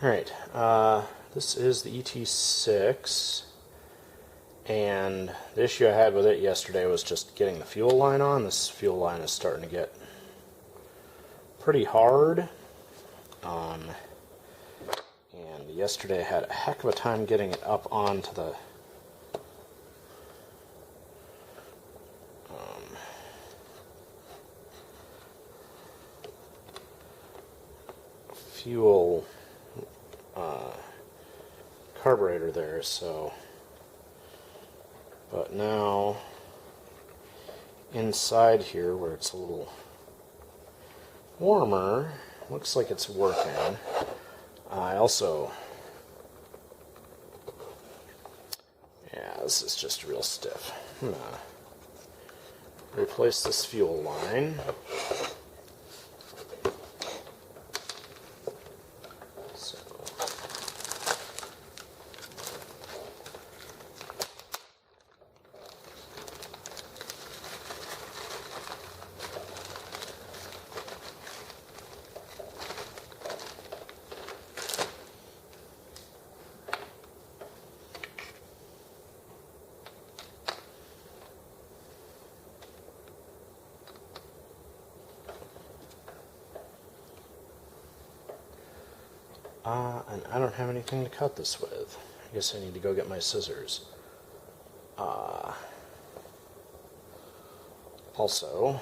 Alright, this is the ET6, and the issue I had with it yesterday was just getting the fuel line on. This fuel line is starting to get pretty hard, and yesterday I had a heck of a time getting it up onto the fuel carburetor there, but now inside here where it's a little warmer, looks like it's working. I also, this is just real stiff. I'm gonna replace this fuel line. And I don't have anything to cut this with. I guess I need to go get my scissors. Also,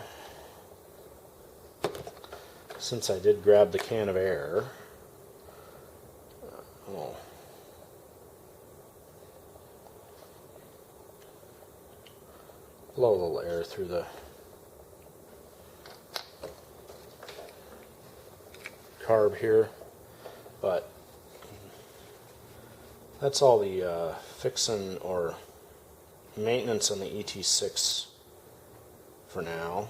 since I did grab the can of air, I'll blow a little air through the carb here. But that's all the fixing or maintenance on the ET6 for now.